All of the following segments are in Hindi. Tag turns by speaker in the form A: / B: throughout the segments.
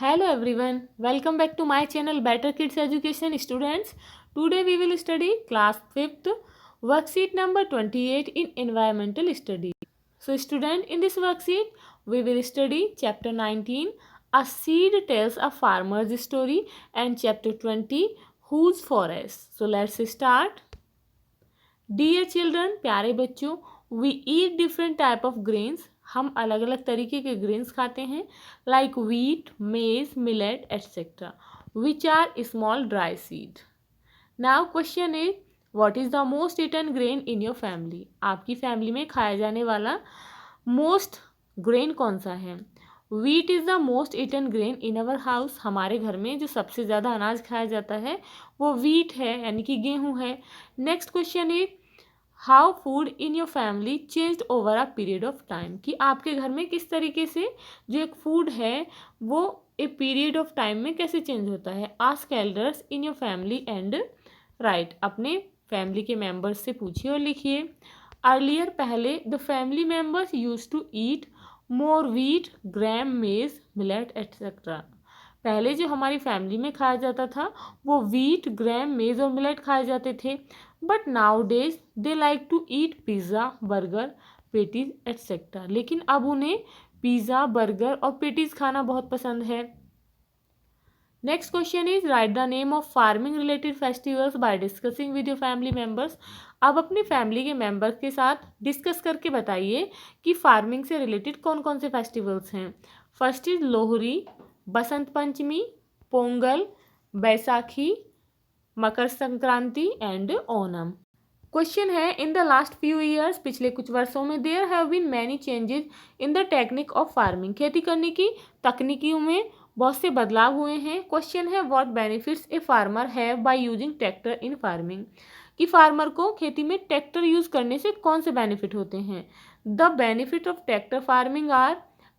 A: Hello everyone, welcome back to my channel Better Kids Education students. Today we will study class 5th worksheet number 28 in environmental study. So student, in this worksheet we will study chapter 19 A Seed Tells a Farmer's Story and chapter 20 Whose Forest. So let's start. Dear children, प्यारे बच्चों, we eat different type of grains. हम अलग अलग तरीके के ग्रेन्स खाते हैं like wheat, maize, millet etcetera which are small dry seed. Now question is what is the most eaten grain in your family. आपकी फैमिली में खाया जाने वाला मोस्ट ग्रेन कौन सा है. Wheat is the most eaten grain in our house. हमारे घर में जो सबसे ज़्यादा अनाज खाया जाता है वो व्हीट है, यानी कि गेहूँ है. Next question is how food in your family changed over a period of time. कि आपके घर में किस तरीके से जो एक फूड है वो ए पीरियड ऑफ टाइम में कैसे चेंज होता है. Ask elders in your family and write. अपने फैमिली के मेंबर्स से पूछिए और लिखिए. अर्लियर, पहले, the family members use to eat more wheat, gram, maize, millet etcetera. पहले जो हमारी फैमिली में खाया जाता था वो व्हीट, ग्राम, मेज और मिलेट खाए जाते थे. But nowadays they like to eat pizza, burger, patties etcetera. लेकिन अब उन्हें पिज़्ज़ा, बर्गर और पेटीज खाना बहुत पसंद है. Next question is write the name of farming related festivals by discussing with your family members. अब अपनी फैमिली के मेंबर्स के साथ डिस्कस करके बताइए कि फार्मिंग से रिलेटेड कौन कौन से फेस्टिवल्स हैं. First is Lohri, Basant Panchami, Pongal, Baisakhi, Makar Sankranti and Onam. Question है in the last few years, पिछले कुछ वर्षों में there have been many changes in the technique of farming. खेती करने की तकनीकियों में बहुत से बदलाव हुए हैं. क्वेश्चन है what benefits a farmer have by using tractor in farming. कि फार्मर को खेती में ट्रैक्टर यूज करने से कौन से बेनिफिट होते हैं. The benefit of tractor farming are.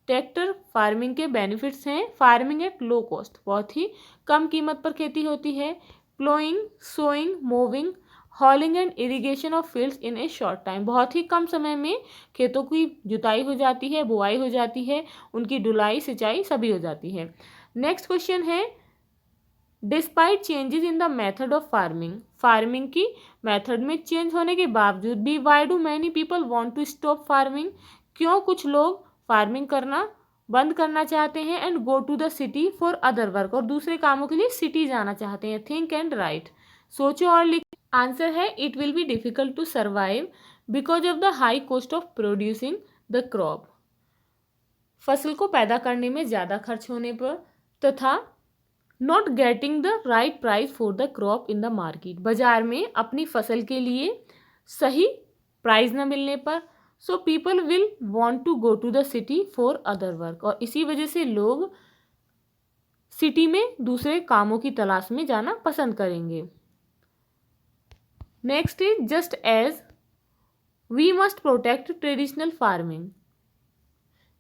A: Tractor farming के बेनिफिट्स हैं फार्मिंग एट लो कॉस्ट, बहुत ही कम कीमत पर खेती होती है. Ploughing, sowing, mowing, hauling and irrigation of fields in a short time. बहुत ही कम समय में खेतों की जुताई हो जाती है, बुआई हो जाती है, उनकी ढुलाई, सिंचाई सभी हो जाती है. नेक्स्ट क्वेश्चन है despite changes in the method of farming. Farming की मेथड में चेंज होने के बावजूद भी why do many people want to stop farming. क्यों कुछ लोग फार्मिंग करना बंद करना चाहते हैं and go to the city for other work, और दूसरे कामों के लिए सिटी जाना चाहते हैं. Think and write. सोचो और लिख. आंसर है it will be difficult to survive because of the high cost of producing the crop. फसल को पैदा करने में ज़्यादा खर्च होने पर तथा not getting the right price for the crop in the market. बाजार में अपनी फसल के लिए सही प्राइस न मिलने पर so people will want to go to the city for other work. और इसी वजह से लोग सिटी में दूसरे कामों की तलाश में जाना पसंद करेंगे. Next is just as we must protect traditional farming.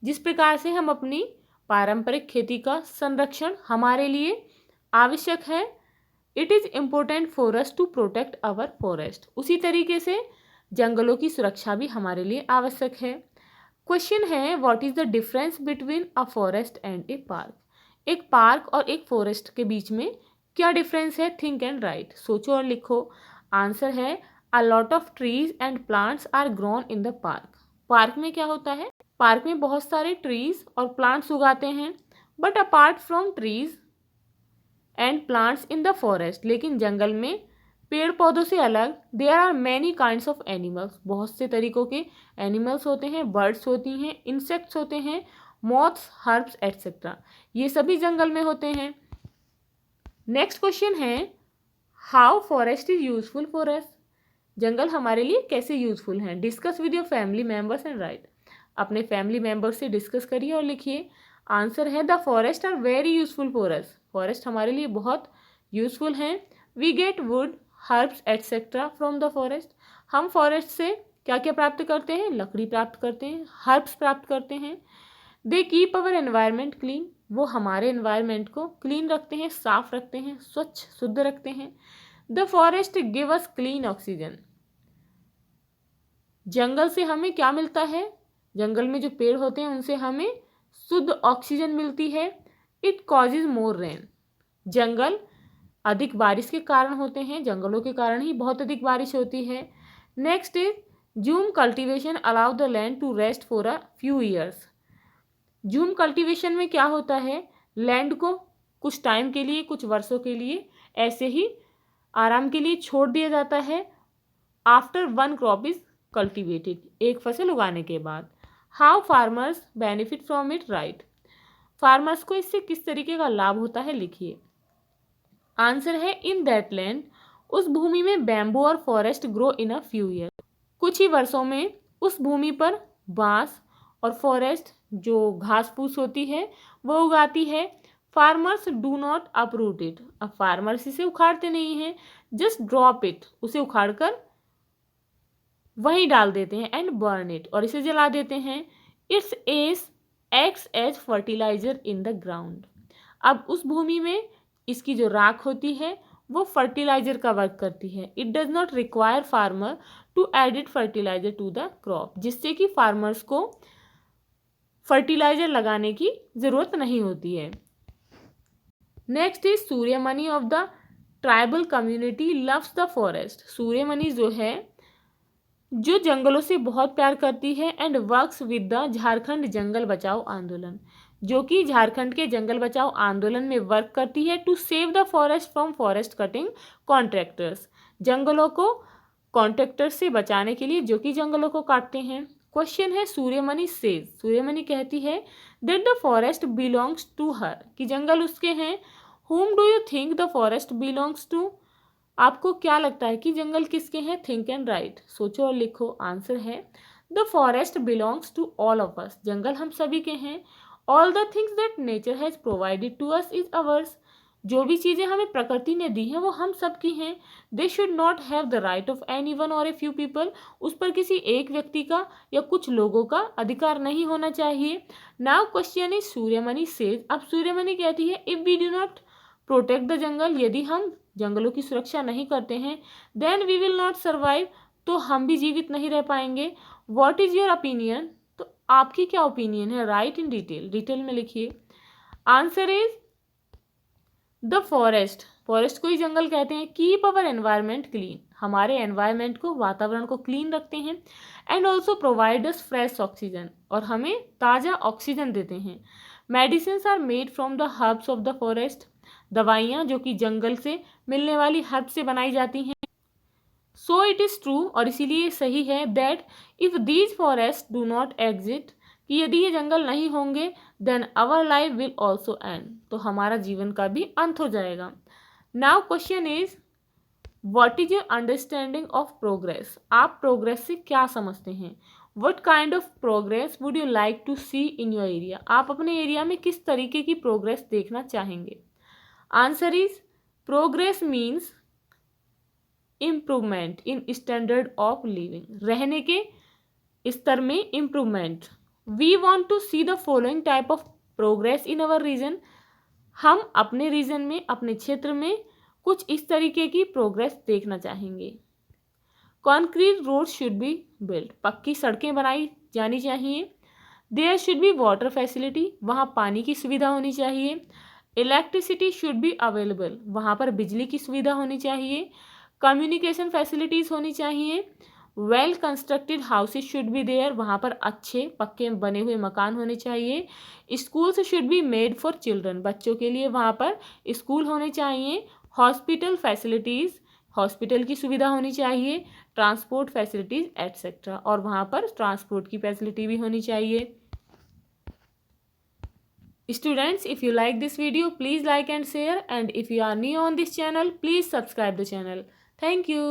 A: जिस प्रकार से हम अपनी पारंपरिक खेती का संरक्षण हमारे लिए आवश्यक है, it is important for us to protect our forest. उसी तरीके से जंगलों की सुरक्षा भी हमारे लिए आवश्यक है. क्वेश्चन है what is the difference between a forest and a park. एक पार्क और एक फॉरेस्ट के बीच में क्या डिफरेंस है. Think and write. सोचो और लिखो. आंसर है a lot of trees and plants are grown in the park. Park में क्या होता है, पार्क में बहुत सारे ट्रीज और प्लांट्स उगाते हैं. But apart from trees and plants in the forest, लेकिन जंगल में पेड़ पौधों से अलग there are many kinds of animals. बहुत से तरीकों के एनिमल्स होते हैं, बर्ड्स होती हैं, इंसेक्ट्स होते हैं, मॉथ्स, हर्ब्स एट्सेट्रा. ये सभी जंगल में होते हैं. नेक्स्ट क्वेश्चन है how forest is useful for us. जंगल हमारे लिए कैसे यूजफुल हैं. Discuss with your family members and write. अपने फैमिली मेम्बर्स से डिस्कस करिए और लिखिए. आंसर है the forest are very useful for us. Forest हमारे लिए बहुत यूजफुल हैं. We get wood, herbs etcetera from the forest. हम फॉरेस्ट से क्या क्या प्राप्त करते हैं. लकड़ी प्राप्त करते हैं, हर्ब्स प्राप्त करते हैं. They keep our environment clean. वो हमारे एनवायरनमेंट को क्लीन रखते हैं, साफ रखते हैं, स्वच्छ शुद्ध रखते हैं. The forest give us clean oxygen. जंगल से हमें क्या मिलता है. जंगल में जो पेड़ होते हैं उनसे हमें शुद्ध ऑक्सीजन मिलती है. It causes more rain. जंगल अधिक बारिश के कारण होते हैं, जंगलों के कारण ही बहुत अधिक बारिश होती है। Next is jhum cultivation allow the land to rest for a few years. Jhum cultivation में क्या होता है, लैंड को कुछ टाइम के लिए, कुछ वर्षों के लिए ऐसे ही आराम के लिए छोड़ दिया जाता है after one crop is cultivated, एक फसल उगाने के बाद। How farmers benefit from it, right. Farmers को इससे किस तरीके का लाभ होता है, लिखिए। आंसर है इन दैट लैंड, उस भूमि में बैम्बू और forest grow in a few year. कुछ ही वर्षों में उस भूमि पर बांस और फॉरेस्ट जो घास फूस होती है वो उगाती है। Farmers do not uproot it, अब फार्मर्स इसे उखाड़ते नहीं हैं, जस्ट ड्रॉप इट, उसे उखाड़कर वहीं डाल देते हैं, एंड बर्न इट, और इसे जला देते हैं। Its ash acts as fertiliser in the ground, अब उस भूमि में इसकी जो राख होती है वो फर्टिलाइजर का वर्क करती है। It does not require farmer to add fertiliser to the crop, जिससे कि फार्मर्स को फर्टिलाइजर लगाने की ज़रूरत नहीं होती है। Next is Suryamani of the tribal community loves the forest. Suryamani जो है जो जंगलों से बहुत प्यार करती है, and works with the Jharkhand Jungle Bachao Andolan, जो कि झारखंड के जंगल बचाओ आंदोलन में वर्क करती है to save the forest from forest cutting contractors, जंगलों को कॉन्ट्रैक्टर्स से बचाने के लिए जो कि जंगलों को काटते हैं। क्वेश्चन है सूर्यमणि सेज, सूर्यमणि कहती है that the forest belongs to her, कि जंगल उसके हैं। whom do you think the forest belongs to, आपको क्या लगता है कि जंगल किसके हैं, थिंक एंड राइट, सोचो और लिखो। आंसर है the forest belongs to all of us, जंगल हम सभी के हैं। All the things that nature has provided to us is ours, जो भी चीज़ें हमें प्रकृति ने दी हैं वो हम सब की हैं। They should not have the right of any one और ए फ्यू पीपल, उस पर किसी एक व्यक्ति का या कुछ लोगों का अधिकार नहीं होना चाहिए। Now question is Suryamani says, अब सूर्यमणि कहती है if we do not protect the jungle, यदि हम जंगलों की सुरक्षा नहीं करते हैं, then we will not survive, तो हम भी जीवित नहीं रह पाएंगे। व्हाट इज योर ओपिनियन, तो आपकी क्या ओपिनियन है, राइट इन डिटेल, डिटेल में लिखिए। Answer is the forest, forest को ही जंगल कहते हैं। कीप अवर एनवायरमेंट क्लीन, हमारे एनवायरमेंट को, वातावरण को क्लीन रखते हैं। And also provide us fresh oxygen, और हमें ताज़ा ऑक्सीजन देते हैं। Medicines are made from the herbs of the forest, दवाइयाँ जो कि जंगल से मिलने वाली हर्ब से बनाई जाती हैं। सो इट इज़ ट्रू, और इसीलिए सही है that if these forest do not exist, कि यदि ये जंगल नहीं होंगे, then our life will also end, तो हमारा जीवन का भी अंत हो जाएगा। Now question is what is your understanding of progress, आप प्रोग्रेस से क्या समझते हैं। What kind of progress would you like to see in your area, आप अपने एरिया में किस तरीके की प्रोग्रेस देखना चाहेंगे। Answer is progress means improvement in standard of living, रहने के स्तर में improvement. We want to see the following type of progress in our region, हम अपने रीजन में, अपने क्षेत्र में कुछ इस तरीके की प्रोग्रेस देखना चाहेंगे। Concrete road should be build, पक्की सड़कें बनाई जानी चाहिए। There should be water facility, वहाँ पानी की सुविधा होनी चाहिए। इलेक्ट्रिसिटी शुड बी अवेलेबल, वहाँ पर बिजली की सुविधा होनी चाहिए। कम्युनिकेशन फैसिलिटीज़ होनी चाहिए। Well constructed houses should be there, वहाँ पर अच्छे पक्के बने हुए मकान होने चाहिए। Schools should be made for children, बच्चों के लिए वहाँ पर स्कूल होने चाहिए। हॉस्पिटल फैसिलिटीज़, हॉस्पिटल की सुविधा होनी चाहिए। ट्रांसपोर्ट फैसिलिटीज़ एट्सेट्रा, और वहाँ पर ट्रांसपोर्ट की फैसिलिटी भी होनी चाहिए। Students, if you like this video, please like and share, and if you are new on this channel, please subscribe the channel. Thank you.